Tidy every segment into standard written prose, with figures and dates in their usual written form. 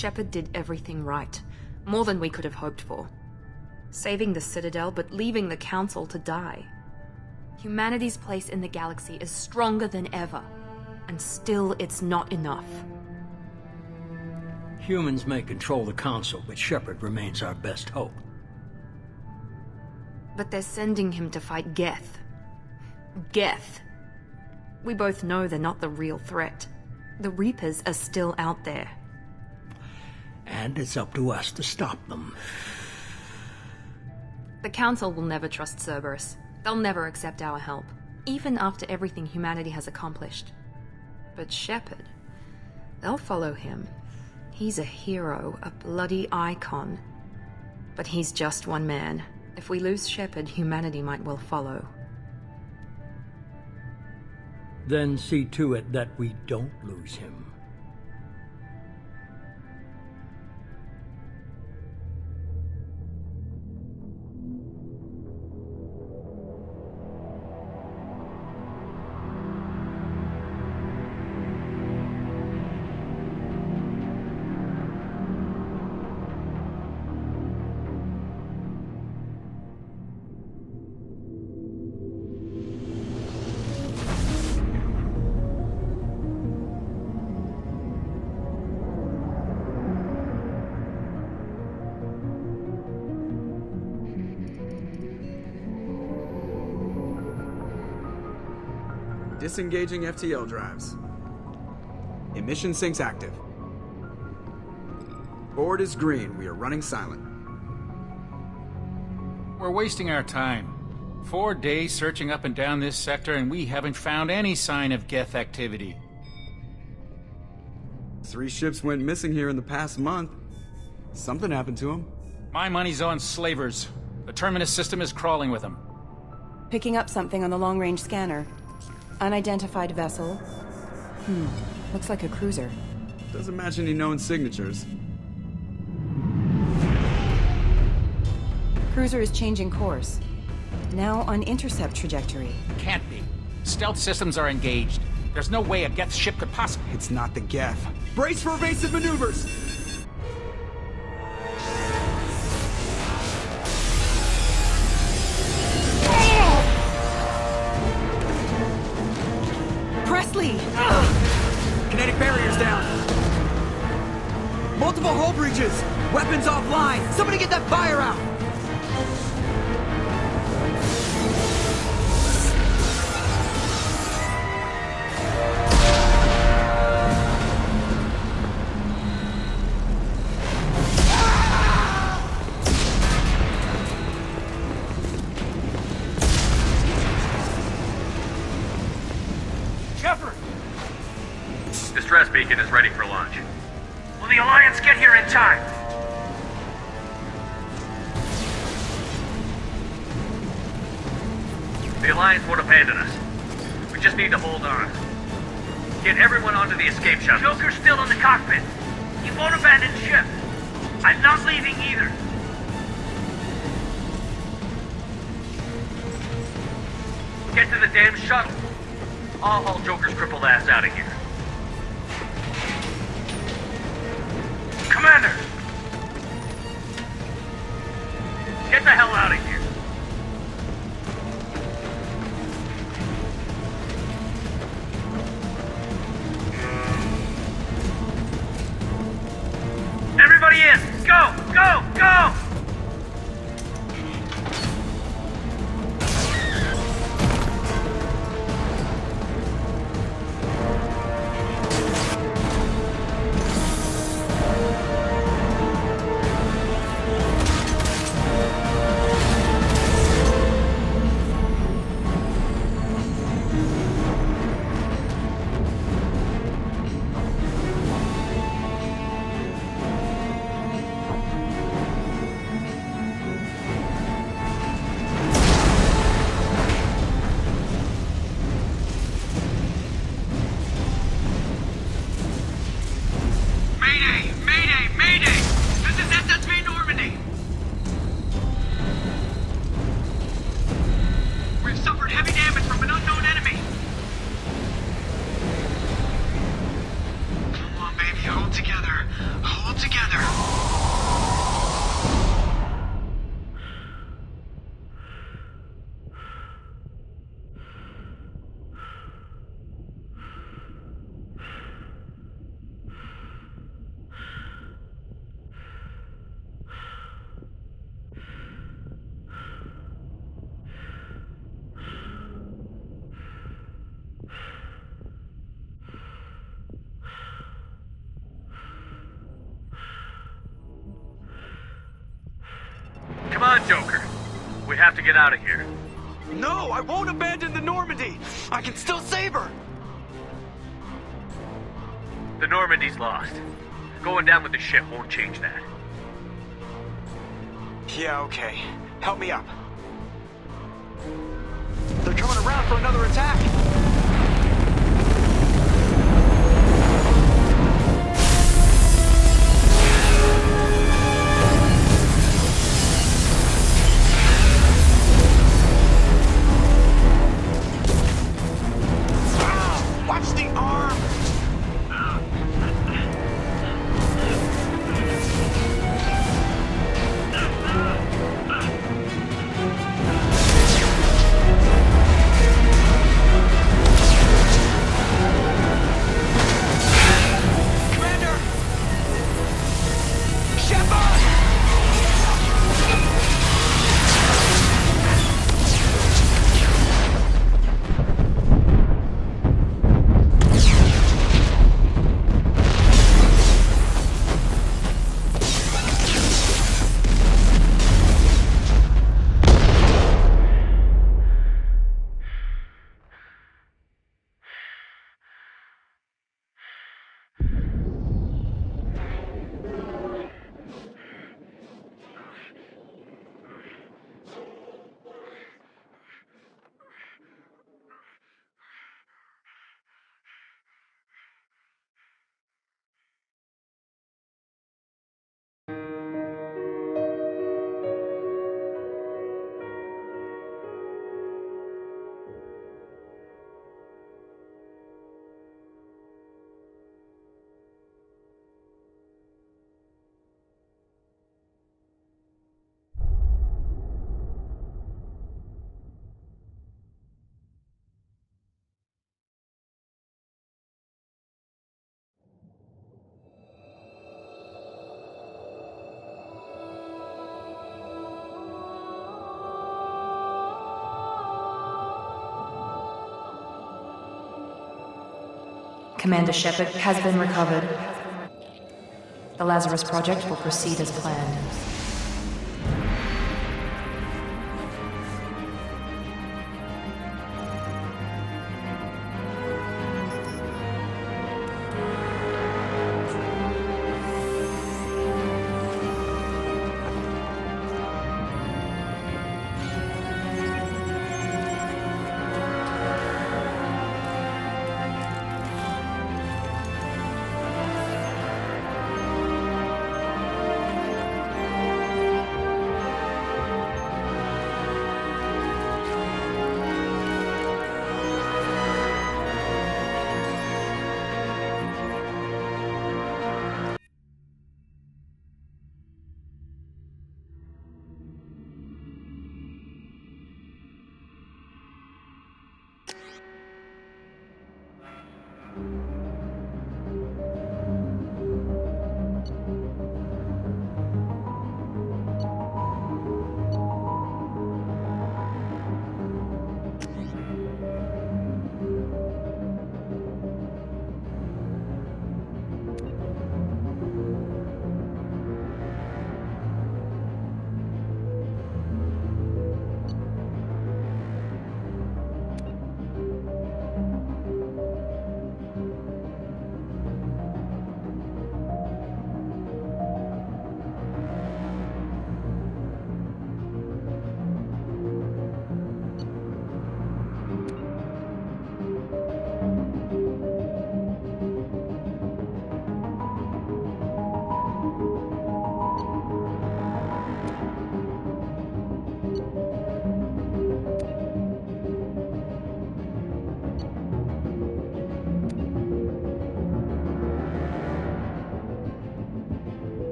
Shepard did everything right, more than we could have hoped for. Saving the Citadel, but leaving the Council to die. Humanity's place in the galaxy is stronger than ever, and still it's not enough. Humans may control the Council, but Shepard remains our best hope. But they're sending him to fight Geth. Geth. We both know they're not the real threat. The Reapers are still out there. And it's up to us to stop them. The Council will never trust Cerberus. They'll never accept our help, even after everything humanity has accomplished. But Shepard, they'll follow him. He's a hero, a bloody icon. But he's just one man. If we lose Shepard, humanity might well follow. Then see to it that we don't lose him. Disengaging FTL drives. Emission sinks active. Board is green. We are running silent. We're wasting our time. 4 days searching up and down this sector, and we haven't found any sign of Geth activity. 3 ships went missing here in the past month. Something happened to them. My money's on slavers. The Terminus system is crawling with them. Picking up something on the long-range scanner. Unidentified vessel. Looks like a cruiser. Doesn't match any known signatures. Cruiser is changing course. Now on intercept trajectory. Can't be. Stealth systems are engaged. There's no way a Geth ship could possibly... It's not the Geth. Brace for evasive maneuvers! Presley! Kinetic barriers down. Multiple hull breaches. Weapons offline. Somebody get that fire out. Distress beacon is ready for launch. Will the Alliance get here in time? The Alliance won't abandon us. We just need to hold on. Get everyone onto the escape shuttle. Joker's still in the cockpit. He won't abandon ship. I'm not leaving either. Get to the damn shuttle. I'll haul Joker's crippled ass out of here. Commander! Get the hell out of here! Everybody in! Go! Go! Go! on, Joker. We have to get out of here. No, I won't abandon the Normandy. I can still save her. The Normandy's lost. Going down with the ship won't change that. Yeah, okay. Help me up. They're coming around for another attack. Watch the arm! Commander! Shepard! Commander Shepard has been recovered. The Lazarus Project will proceed as planned.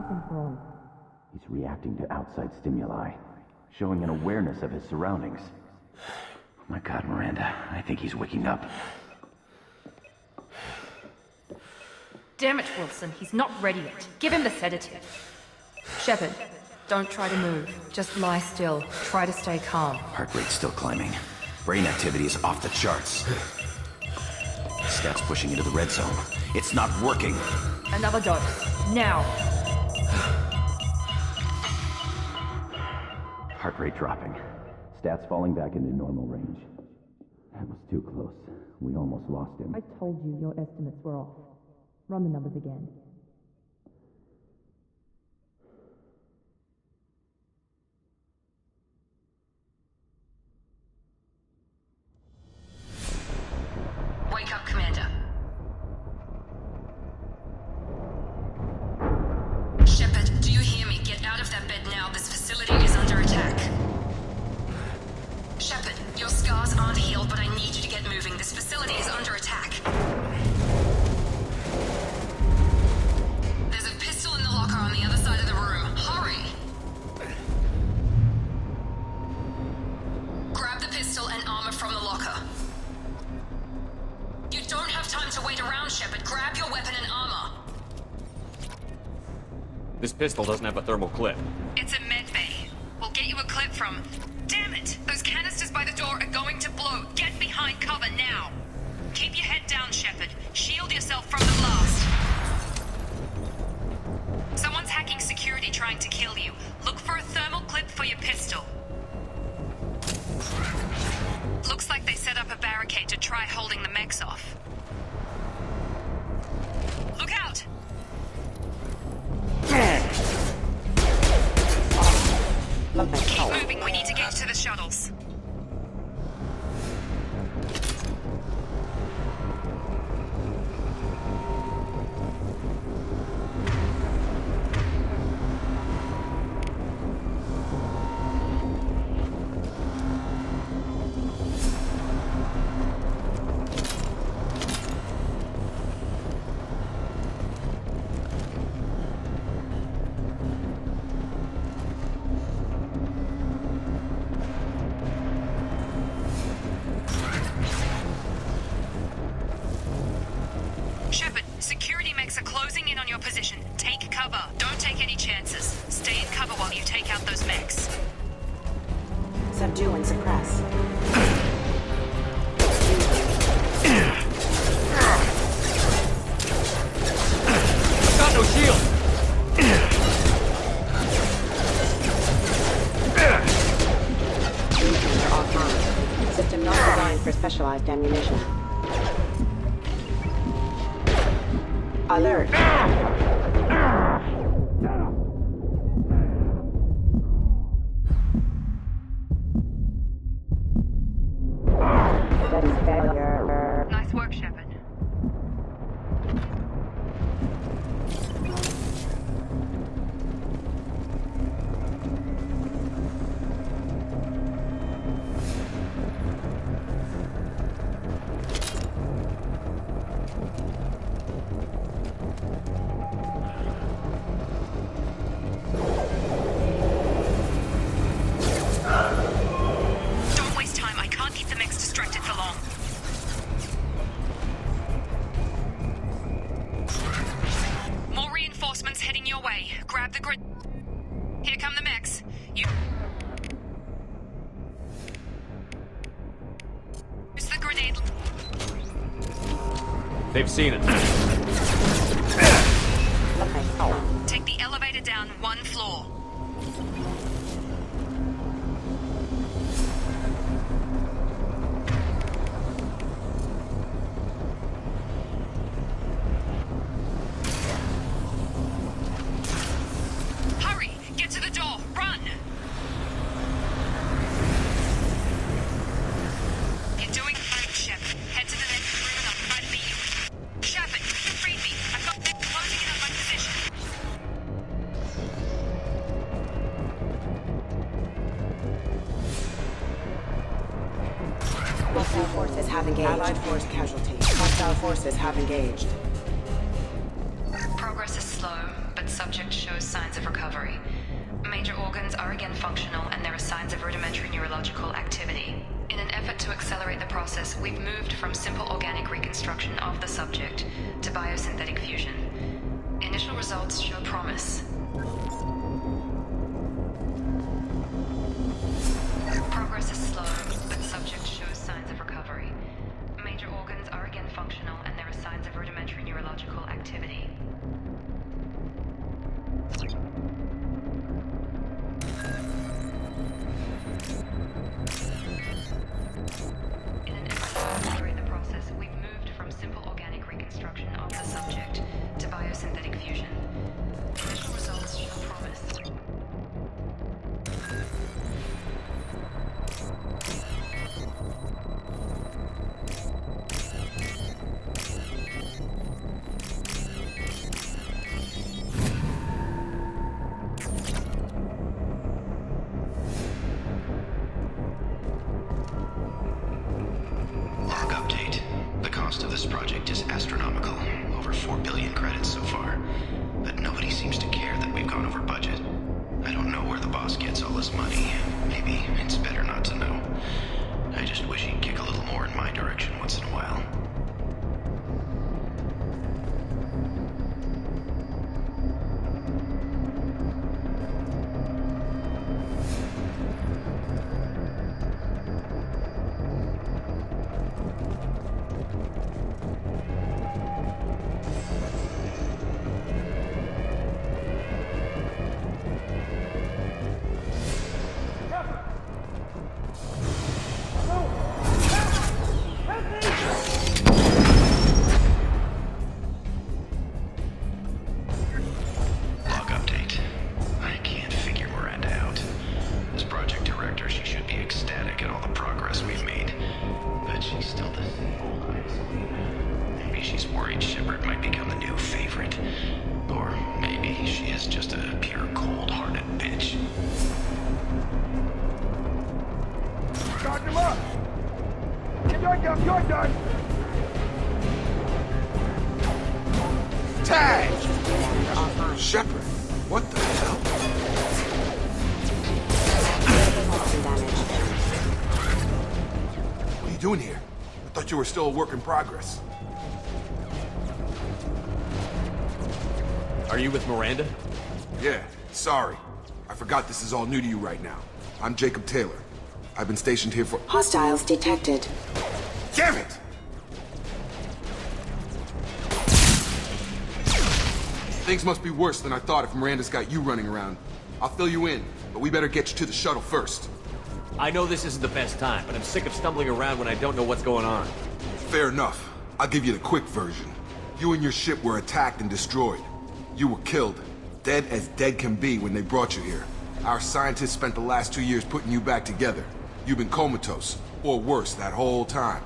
Something's wrong. He's reacting to outside stimuli, showing an awareness of his surroundings. Oh my God, Miranda, I think he's waking up. Damn it, Wilson, he's not ready yet. Give him the sedative. Shepard, don't try to move. Just lie still. Try to stay calm. Heart rate's still climbing. Brain activity is off the charts. Stats pushing into the red zone. It's not working. Another dose. Now. Heart rate dropping. Stats falling back into normal range. That was too close. We almost lost him. I told you your estimates were off. Run the numbers again. Wake up, Commander. Shepard, do you hear me? Get out of that bed now. This facility is under attack. Shepard, your scars aren't healed, but I need you to get moving. This facility is under attack. There's a pistol in the locker on the other side of the room. Hurry! Grab the pistol and armor from the locker. You don't have time to wait around, Shepard. Grab your weapon and armor. This pistol doesn't have a thermal clip. It's a med bay. We'll get you a clip from... Damn it! Those canisters by the door are going to blow. Get behind cover now. Keep your head down, Shepard. Shield yourself from the blast. Someone's hacking security trying to kill you. Look for a thermal clip for your pistol. Looks like they set up a barricade to try holding the mechs off. Look out! Keep moving, we need to get to the shuttles. Shepard, security mechs are closing in on your position. Take cover. Don't take any chances. Stay in cover while you take out those mechs. Subdue and suppress. Got no shield! Offline. System not designed for specialized ammunition. Alert. That is failure. Nice work, Shepard. Don't waste time. I can't keep the mechs distracted for long. More reinforcements heading your way. Grab the grid. Here come the mechs. You use the grenade. They've seen it. Take the elevator down one floor. Hurry! Get to the door! Run! You're doing fine, Shepard. Head to the next room and I'll try to beat you. Shepard, you freed me. I've got them closing in on my position. Hostile forces have engaged. Allied force casualty. Hostile forces have engaged. Progress is slow, but subject shows signs of recovery. Major organs are again functional and there are signs of rudimentary neurological activity. In an effort to accelerate the process, we've moved from simple organic reconstruction of the subject to biosynthetic fusion. Initial results show promise. Progress is slow, but subject shows signs of recovery. Major organs are again functional and there are signs of rudimentary neurological activity. In an effort to accelerate the process, we've moved from simple organic reconstruction of the subject to biosynthetic fusion. Initial results show promise. Log update. The cost of this project is astronomical. Over 4 billion credits so far. But nobody seems to care that we've gone over budget. I don't know where the boss gets all his money. Maybe it's better not to know. I just wish he'd kick a little more in my direction once in a while. Shepard, what the hell? What are you doing here? I thought you were still a work in progress. Are you with Miranda? Yeah, sorry. I forgot this is all new to you right now. I'm Jacob Taylor. I've been stationed here for— Hostiles detected. Damn it! Things must be worse than I thought if Miranda's got you running around. I'll fill you in, but we better get you to the shuttle first. I know this isn't the best time, but I'm sick of stumbling around when I don't know what's going on. Fair enough. I'll give you the quick version. You and your ship were attacked and destroyed. You were killed. Dead as dead can be when they brought you here. Our scientists spent the last 2 years putting you back together. You've been comatose, or worse, that whole time.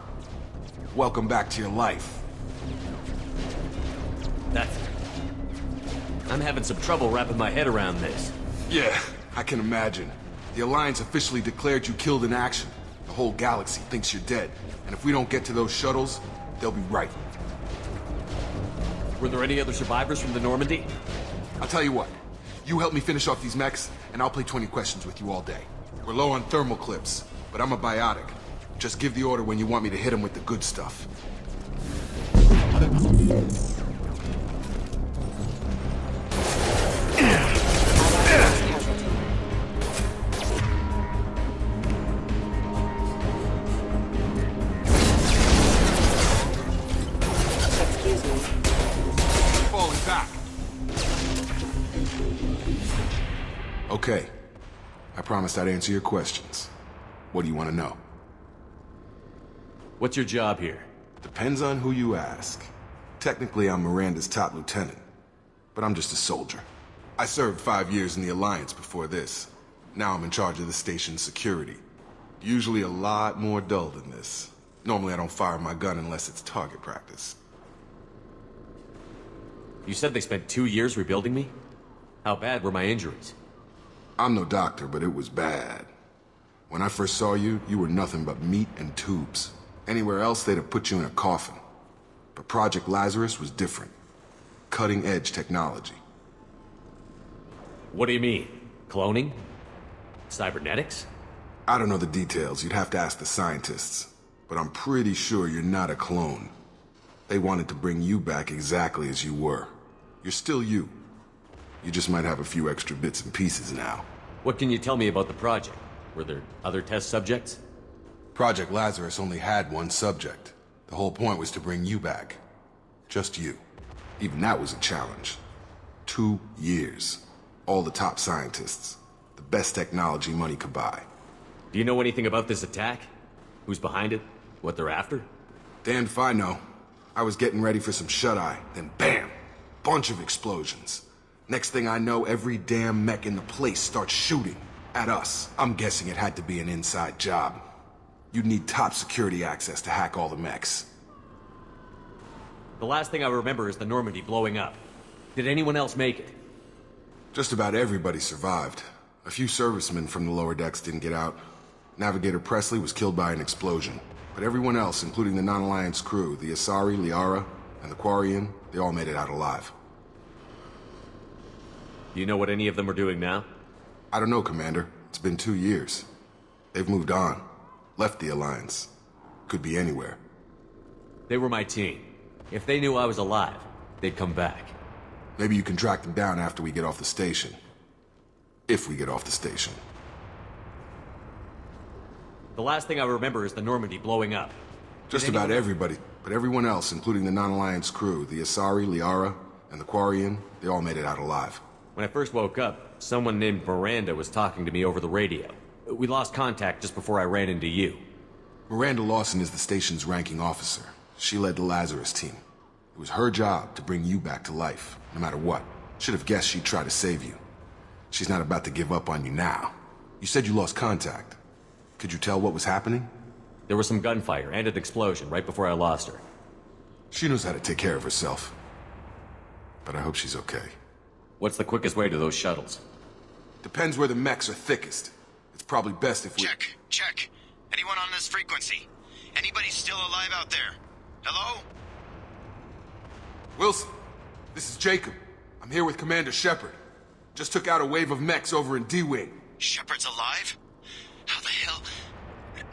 Welcome back to your life. I'm having some trouble wrapping my head around this. Yeah, I can imagine. The Alliance officially declared you killed in action. The whole galaxy thinks you're dead. And if we don't get to those shuttles, they'll be right. Were there any other survivors from the Normandy? I'll tell you what. You help me finish off these mechs, and I'll play 20 questions with you all day. We're low on thermal clips, but I'm a biotic. Just give the order when you want me to hit them with the good stuff. Okay. I promised I'd answer your questions. What do you want to know? What's your job here? Depends on who you ask. Technically, I'm Miranda's top lieutenant, but I'm just a soldier. I served 5 years in the Alliance before this. Now I'm in charge of the station's security. Usually a lot more dull than this. Normally I don't fire my gun unless it's target practice. You said they spent 2 years rebuilding me? How bad were my injuries? I'm no doctor, but it was bad. When I first saw you, you were nothing but meat and tubes. Anywhere else, they'd have put you in a coffin. But Project Lazarus was different. Cutting-edge technology. What do you mean? Cloning? Cybernetics? I don't know the details. You'd have to ask the scientists. But I'm pretty sure you're not a clone. They wanted to bring you back exactly as you were. You're still you. You just might have a few extra bits and pieces now. What can you tell me about the project? Were there other test subjects? Project Lazarus only had one subject. The whole point was to bring you back. Just you. Even that was a challenge. 2 years. All the top scientists. The best technology money could buy. Do you know anything about this attack? Who's behind it? What they're after? Damned if I know. I was getting ready for some shut-eye, then bam! Bunch of explosions. Next thing I know, every damn mech in the place starts shooting. At us. I'm guessing it had to be an inside job. You'd need top security access to hack all the mechs. The last thing I remember is the Normandy blowing up. Did anyone else make it? Just about everybody survived. A few servicemen from the lower decks didn't get out. Navigator Presley was killed by an explosion. But everyone else, including the non-Alliance crew, the Asari, Liara, and the Quarian, they all made it out alive. Do you know what any of them are doing now? I don't know, Commander. It's been 2 years. They've moved on. Left the Alliance. Could be anywhere. They were my team. If they knew I was alive, they'd come back. Maybe you can track them down after we get off the station. If we get off the station. The last thing I remember is the Normandy blowing up. Just about everybody, but everyone else, including the non-Alliance crew, the Asari, Liara, and the Quarian, they all made it out alive. When I first woke up, someone named Miranda was talking to me over the radio. We lost contact just before I ran into you. Miranda Lawson is the station's ranking officer. She led the Lazarus team. It was her job to bring you back to life, no matter what. Should have guessed she'd try to save you. She's not about to give up on you now. You said you lost contact. Could you tell what was happening? There was some gunfire and an explosion right before I lost her. She knows how to take care of herself. But I hope she's okay. What's the quickest way to those shuttles? Depends where the mechs are thickest. It's probably best if we... Check. Anyone on this frequency? Anybody still alive out there? Hello? Wilson, this is Jacob. I'm here with Commander Shepard. Just took out a wave of mechs over in D-Wing. Shepard's alive? How the hell?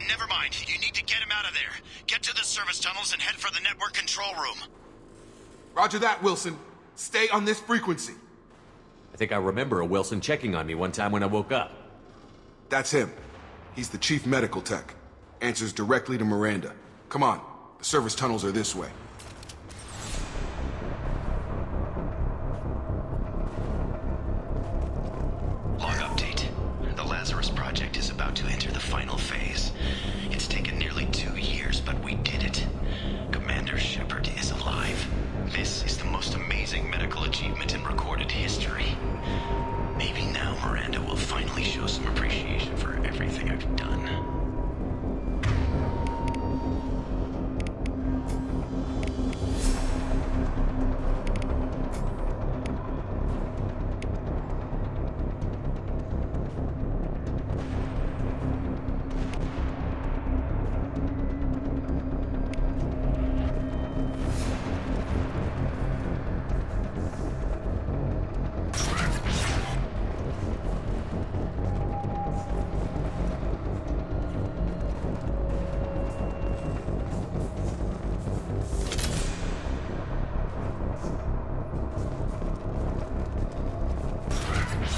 Never mind. You need to get him out of there. Get to the service tunnels and head for the network control room. Roger that, Wilson. Stay on this frequency. I think I remember a Wilson checking on me one time when I woke up. That's him. He's the chief medical tech. Answers directly to Miranda. Come on. The service tunnels are this way. Log update. The Lazarus project is about to enter the final phase. It's taken nearly 2 years, but we did it. Commander Shepard is alive. This is the most amazing medical achievement in recorded history. Maybe now Miranda will finally show some appreciation for everything I've done.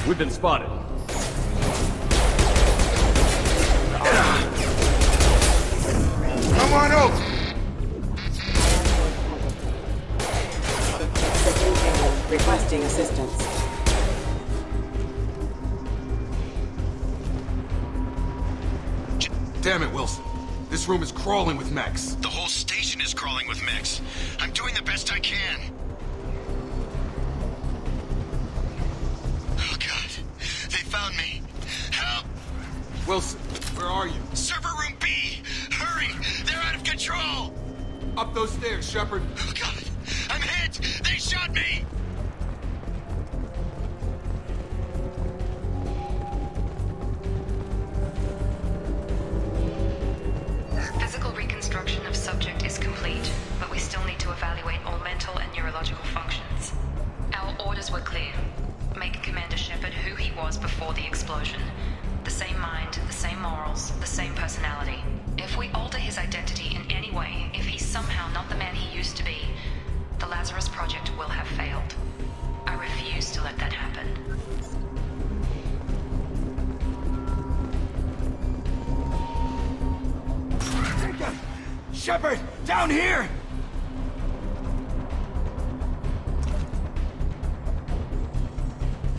We've been spotted. Come on over! Requesting assistance. Damn it, Wilson. This room is crawling with mechs. The whole station is crawling with mechs. I'm doing the best I can. Oh, God. They found me. Help! Wilson, where are you? Server room B! Hurry! They're out of control! Up those stairs, Shepard. Oh, God. I'm hit! They shot me! Physical reconstruction of subject is complete, but we still need to evaluate all mental and neurological functions. Our orders were clear. Make Commander Shepard who he he was before the explosion. The same mind, the same morals, the same personality. If we alter his identity in any way, if he's somehow not the man he used to be, the Lazarus Project will have failed. I refuse to let that happen. Shepard! Down here!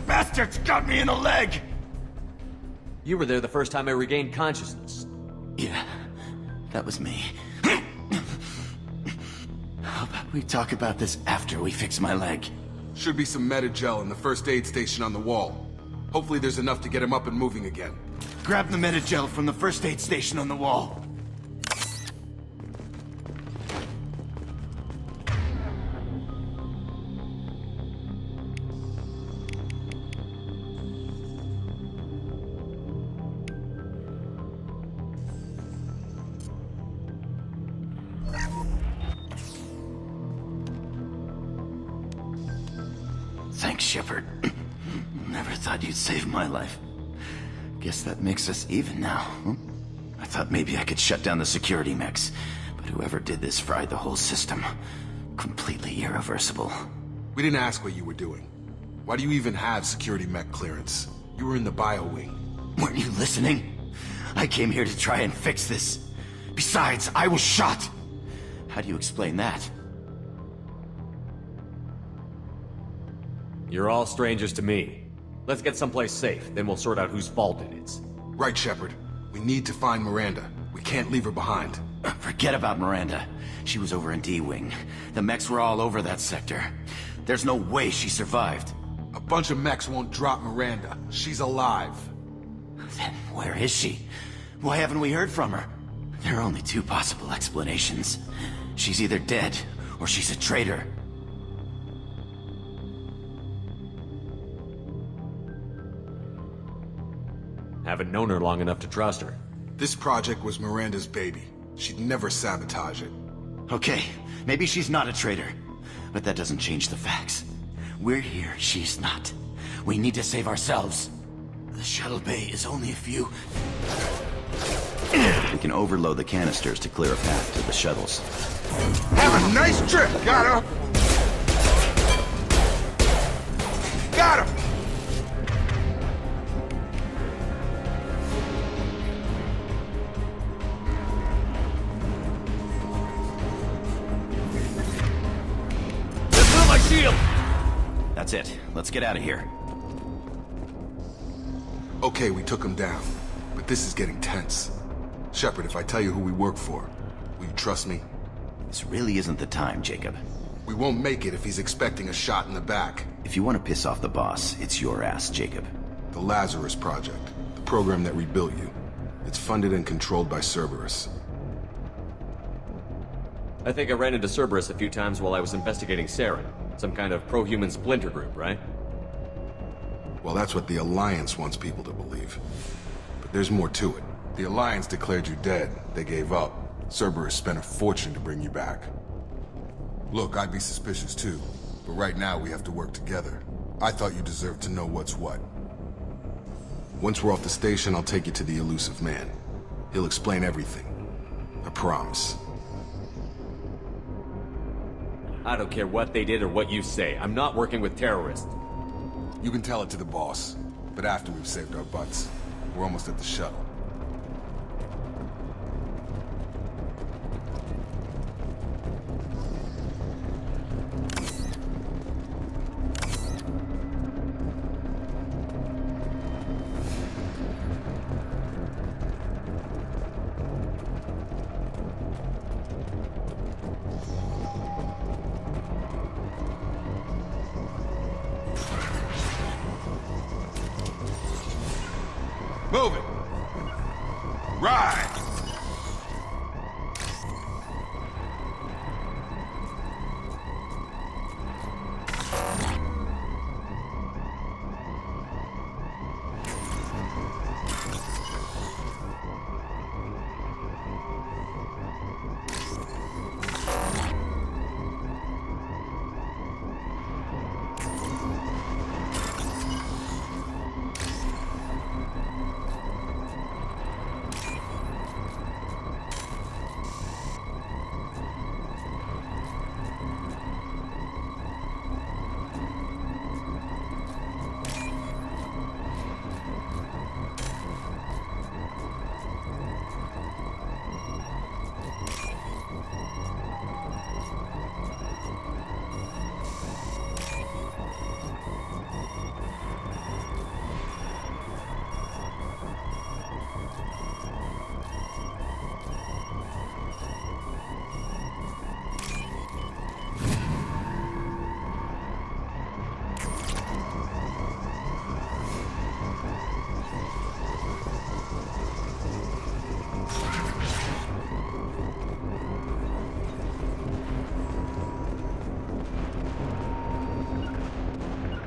Bastards got me in the leg! You were there the first time I regained consciousness. Yeah, that was me. How about we talk about this after we fix my leg? Should be some meta-gel in the first aid station on the wall. Hopefully there's enough to get him up and moving again. Grab the meta-gel from the first aid station on the wall. Thanks, Shepard. Never thought you'd save my life. Guess that makes us even now. I thought maybe I could shut down the security mechs, but whoever did this fried the whole system. Completely irreversible. We didn't ask what you were doing. Why do you even have security mech clearance? You were in the bio wing. Weren't you listening? I came here to try and fix this. Besides, I was shot. How do you explain that? You're all strangers to me. Let's get someplace safe, then we'll sort out whose fault it is. Right, Shepard. We need to find Miranda. We can't leave her behind. Forget about Miranda. She was over in D-Wing. The mechs were all over that sector. There's no way she survived. A bunch of mechs won't drop Miranda. She's alive. Then where is she? Why haven't we heard from her? There are only two possible explanations. She's either dead, or she's a traitor. Haven't known her long enough to trust her. This project was Miranda's baby. She'd never sabotage it. Okay, maybe she's not a traitor. But that doesn't change the facts. We're here, she's not. We need to save ourselves. The shuttle bay is only a few... We can overload the canisters to clear a path to the shuttles. Have a nice trip, got her! Got him! Shield! That's it. Let's get out of here. Okay, we took him down. But this is getting tense. Shepard, if I tell you who we work for, will you trust me? This really isn't the time, Jacob. We won't make it if he's expecting a shot in the back. If you want to piss off the boss, it's your ass, Jacob. The Lazarus Project. The program that rebuilt you. It's funded and controlled by Cerberus. I think I ran into Cerberus a few times while I was investigating Saren. Some kind of pro-human splinter group, right? Well, that's what the Alliance wants people to believe. But there's more to it. The Alliance declared you dead. They gave up. Cerberus spent a fortune to bring you back. Look, I'd be suspicious too. But right now we have to work together. I thought you deserved to know what's what. Once we're off the station, I'll take you to the elusive man. He'll explain everything. I promise. I don't care what they did or what you say. I'm not working with terrorists. You can tell it to the boss. But after we've saved our butts. We're almost at the shuttle. Move it! Ride!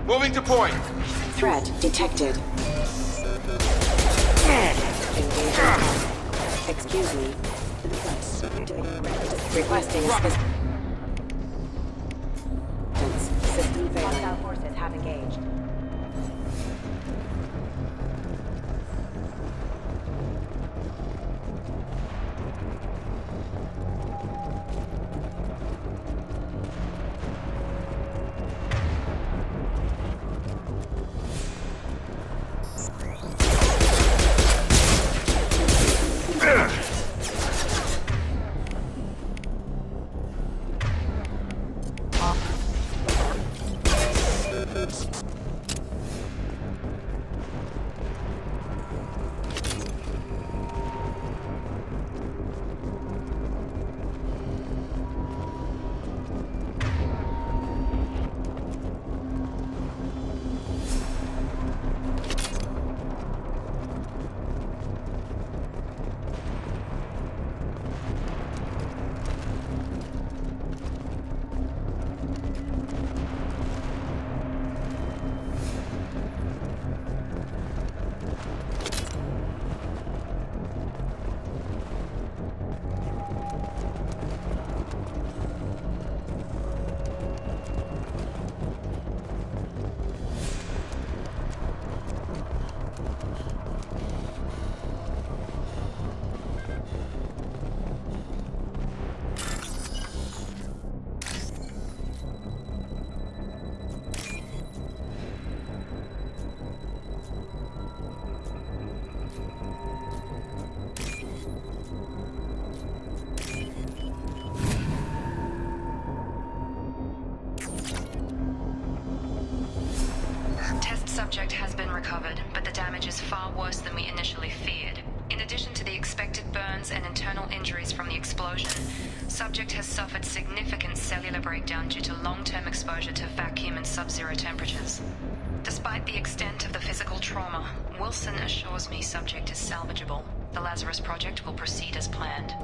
Moving to point. Threat detected. Excuse me. Requesting assistance. System failure. Hostile forces have engaged. Subject has been recovered, but the damage is far worse than we initially feared. In addition to the expected burns and internal injuries from the explosion, subject has suffered significant cellular breakdown due to long-term exposure to vacuum and sub-zero temperatures. Despite the extent of the physical trauma, Wilson assures me subject is salvageable. The Lazarus Project will proceed as planned.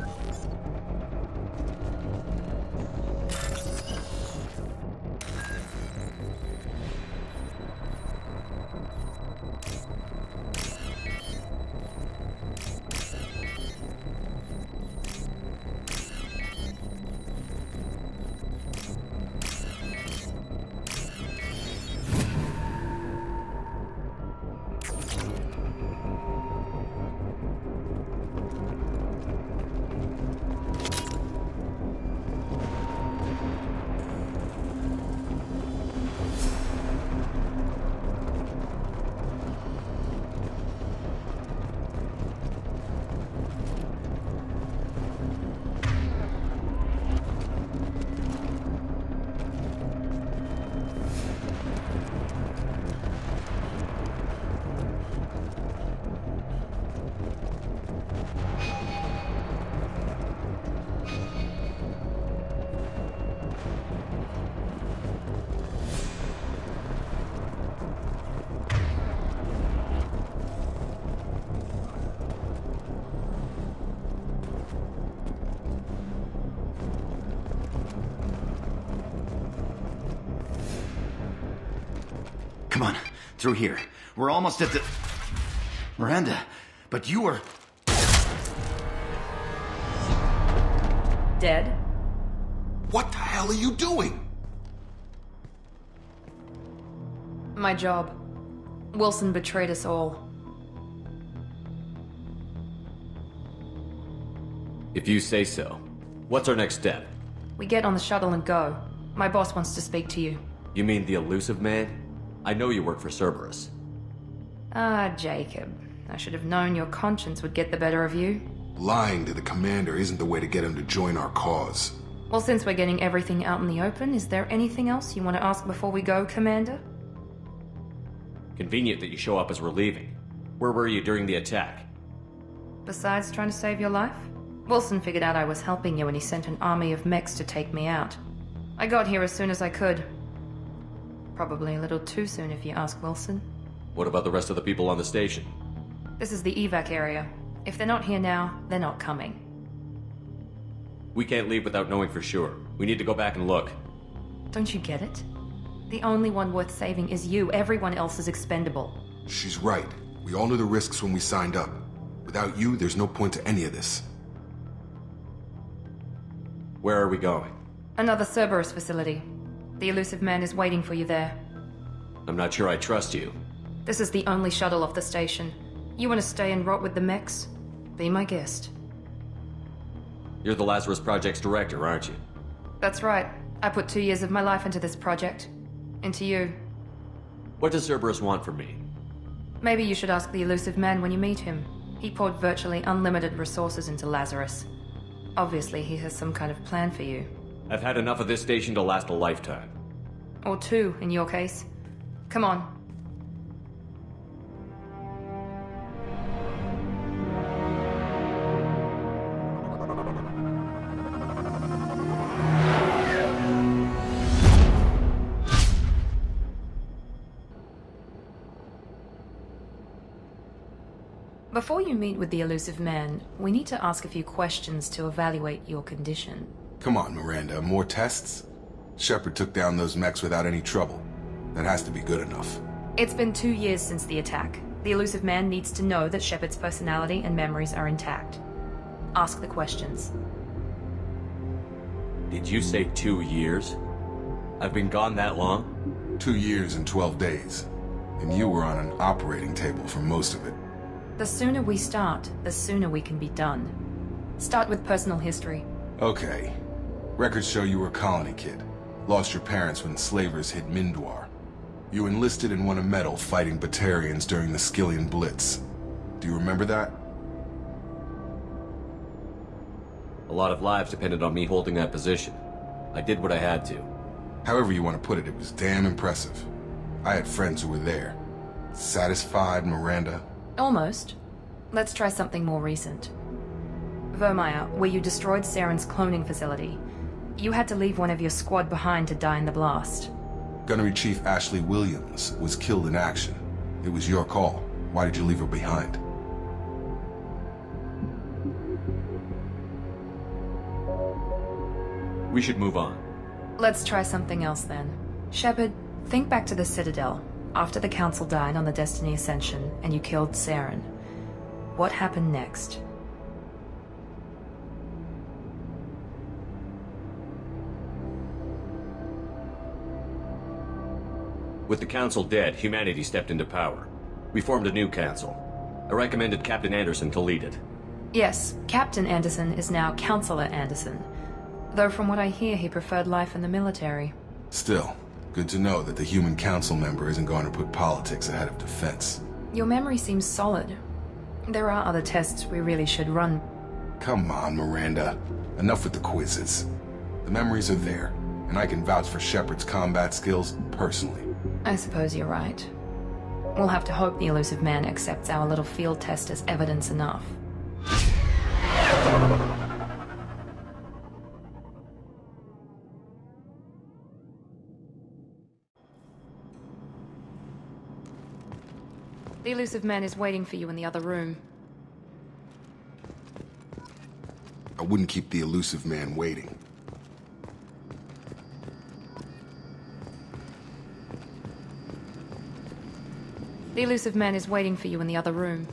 Come on, through here. We're almost at the... Miranda, but you were... Dead? What the hell are you doing? My job. Wilson betrayed us all. If you say so. What's our next step? We get on the shuttle and go. My boss wants to speak to you. You mean the elusive man? I know you work for Cerberus. Ah, Jacob. I should have known your conscience would get the better of you. Lying to the commander isn't the way to get him to join our cause. Well, since we're getting everything out in the open, is there anything else you want to ask before we go, Commander? Convenient that you show up as we're leaving. Where were you during the attack? Besides trying to save your life? Wilson figured out I was helping you when he sent an army of mechs to take me out. I got here as soon as I could. Probably a little too soon if you ask Wilson. What about the rest of the people on the station? This is the evac area. If they're not here now, they're not coming. We can't leave without knowing for sure. We need to go back and look. Don't you get it? The only one worth saving is you. Everyone else is expendable. She's right. We all knew the risks when we signed up. Without you, there's no point to any of this. Where are we going? Another Cerberus facility. The elusive man is waiting for you there. I'm not sure I trust you. This is the only shuttle off the station. You want to stay and rot with the mechs? Be my guest. You're the Lazarus Project's director, aren't you? That's right. I put 2 years of my life into this project. Into you. What does Cerberus want from me? Maybe you should ask the elusive man when you meet him. He poured virtually unlimited resources into Lazarus. Obviously, he has some kind of plan for you. I've had enough of this station to last a lifetime. Or 2, in your case. Come on. Before you meet with the elusive man, we need to ask a few questions to evaluate your condition. Come on, Miranda, more tests? Shepard took down those mechs without any trouble. That has to be good enough. It's been 2 years since the attack. The elusive man needs to know that Shepard's personality and memories are intact. Ask the questions. Did you say 2 years? I've been gone that long? 2 years and 12 days. And you were on an operating table for most of it. The sooner we start, the sooner we can be done. Start with personal history. Okay. Records show you were a colony kid. Lost your parents when slavers hit Mindwar. You enlisted and won a medal fighting Batarians during the Skillian Blitz. Do you remember that? A lot of lives depended on me holding that position. I did what I had to. However you want to put it, it was damn impressive. I had friends who were there. Satisfied, Miranda? Almost. Let's try something more recent. Vermeer, where you destroyed Saren's cloning facility. You had to leave one of your squad behind to die in the blast. Gunnery Chief Ashley Williams was killed in action. It was your call. Why did you leave her behind? We should move on. Let's try something else then. Shepard, think back to the Citadel, after the Council died on the Destiny Ascension and you killed Saren. What happened next? With the Council dead, humanity stepped into power. We formed a new Council. I recommended Captain Anderson to lead it. Yes, Captain Anderson is now Counselor Anderson. Though from what I hear, he preferred life in the military. Still, good to know that the human council member isn't going to put politics ahead of defense. Your memory seems solid. There are other tests we really should run. Come on, Miranda. Enough with the quizzes. The memories are there, and I can vouch for Shepard's combat skills personally. I suppose you're right. We'll have to hope the elusive man accepts our little field test as evidence enough. The elusive man is waiting for you in the other room. I wouldn't keep the elusive man waiting. The elusive man is waiting for you in the other room.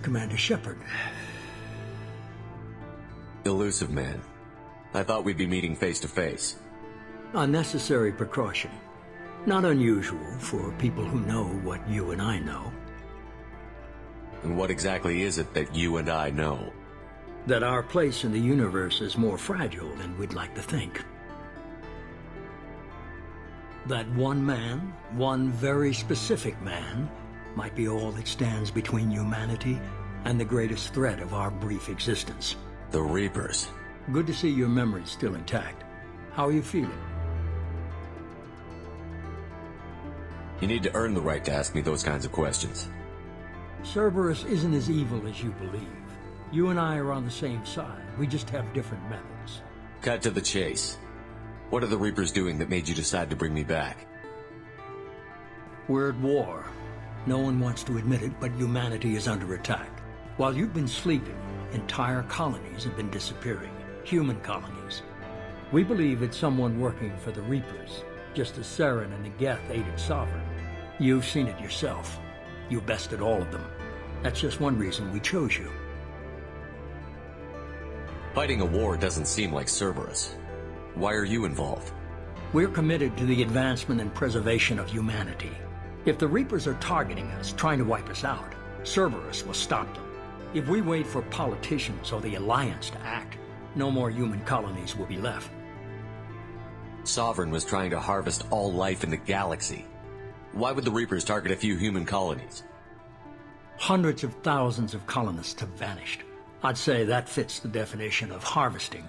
Commander Shepard. Elusive man. I thought we'd be meeting face to face. Unnecessary precaution. Not unusual for people who know what you and I know. And what exactly is it that you and I know? That our place in the universe is more fragile than we'd like to think. That one man, one very specific man, might be all that stands between humanity and the greatest threat of our brief existence. The Reapers. Good to see your memory's still intact. How are you feeling? You need to earn the right to ask me those kinds of questions. Cerberus isn't as evil as you believe. You and I are on the same side. We just have different methods. Cut to the chase. What are the Reapers doing that made you decide to bring me back? We're at war. No one wants to admit it, but humanity is under attack. While you've been sleeping, entire colonies have been disappearing. Human colonies. We believe it's someone working for the Reapers, just as Saren and the Geth aided Sovereign. You've seen it yourself. You bested all of them. That's just one reason we chose you. Fighting a war doesn't seem like Cerberus. Why are you involved? We're committed to the advancement and preservation of humanity. If the Reapers are targeting us, trying to wipe us out, Cerberus will stop them. If we wait for politicians or the Alliance to act, no more human colonies will be left. Sovereign was trying to harvest all life in the galaxy. Why would the Reapers target a few human colonies? Hundreds of thousands of colonists have vanished. I'd say that fits the definition of harvesting.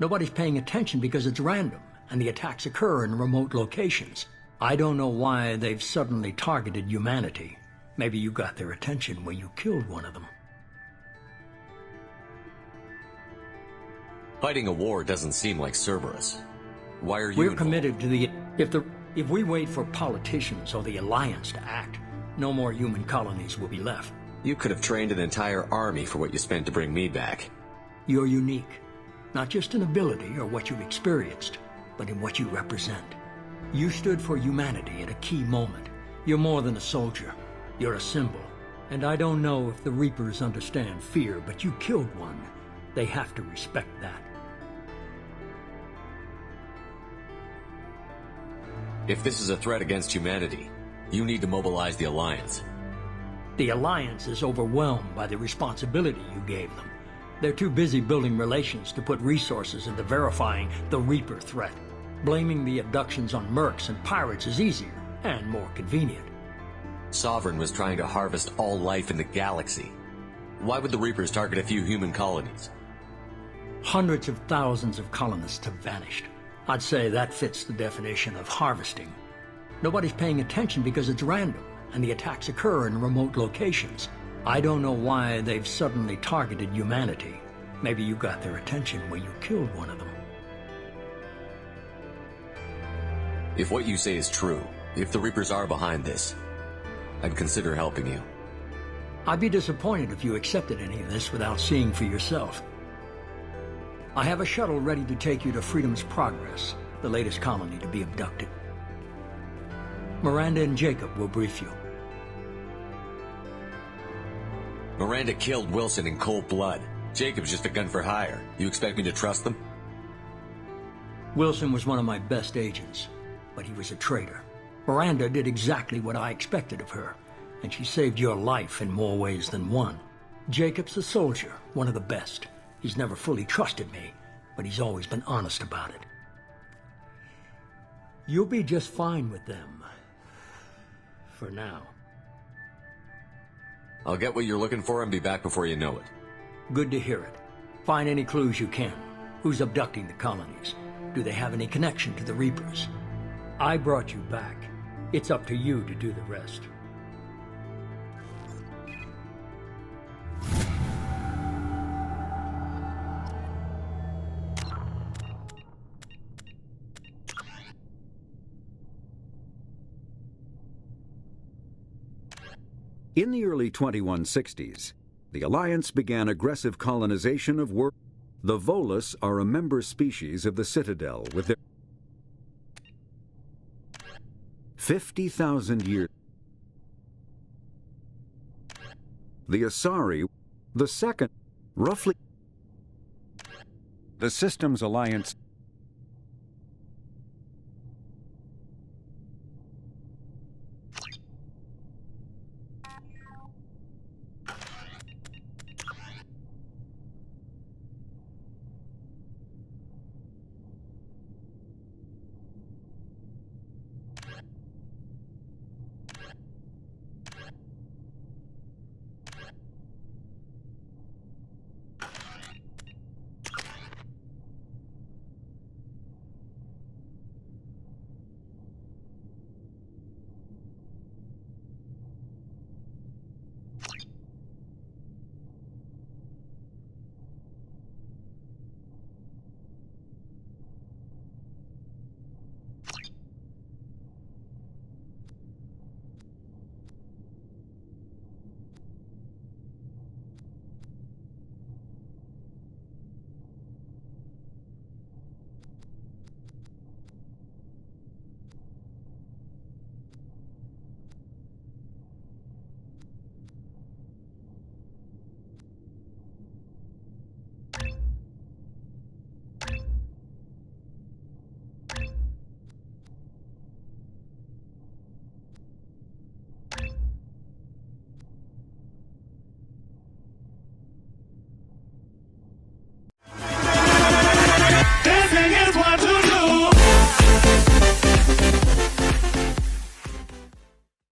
Nobody's paying attention because it's random, and the attacks occur in remote locations. I don't know why they've suddenly targeted humanity. Maybe you got their attention when you killed one of them. Fighting a war doesn't seem like Cerberus. Why are you We're involved? committed to the... If we wait for politicians or the Alliance to act, no more human colonies will be left. You could have trained an entire army for what you spent to bring me back. You're unique. Not just in ability or what you've experienced, but in what you represent. You stood for humanity at a key moment. You're more than a soldier. You're a symbol. And I don't know if the Reapers understand fear, but you killed one. They have to respect that. If this is a threat against humanity, you need to mobilize the Alliance. The Alliance is overwhelmed by the responsibility you gave them. They're too busy building relations to put resources into verifying the Reaper threat. Blaming the abductions on mercs and pirates is easier and more convenient. Sovereign was trying to harvest all life in the galaxy. Why would the Reapers target a few human colonies? Hundreds of thousands of colonists have vanished. I'd say that fits the definition of harvesting. Nobody's paying attention because it's random, and the attacks occur in remote locations. I don't know why they've suddenly targeted humanity. Maybe you got their attention when you killed one of them. If what you say is true, if the Reapers are behind this, I'd consider helping you. I'd be disappointed if you accepted any of this without seeing for yourself. I have a shuttle ready to take you to Freedom's Progress, the latest colony to be abducted. Miranda and Jacob will brief you. Miranda killed Wilson in cold blood. Jacob's just a gun for hire. You expect me to trust them? Wilson was one of my best agents, but he was a traitor. Miranda did exactly what I expected of her, and she saved your life in more ways than one. Jacob's a soldier, one of the best. He's never fully trusted me, but he's always been honest about it. You'll be just fine with them. For now. I'll get what you're looking for and be back before you know it. Good to hear it. Find any clues you can. Who's abducting the colonies? Do they have any connection to the Reapers? I brought you back. It's up to you to do the rest. In the early 2160s, the Alliance began aggressive colonization of world. The Volus are a member species of the Citadel with their 50,000 years. The Asari, the second, roughly. The Systems Alliance.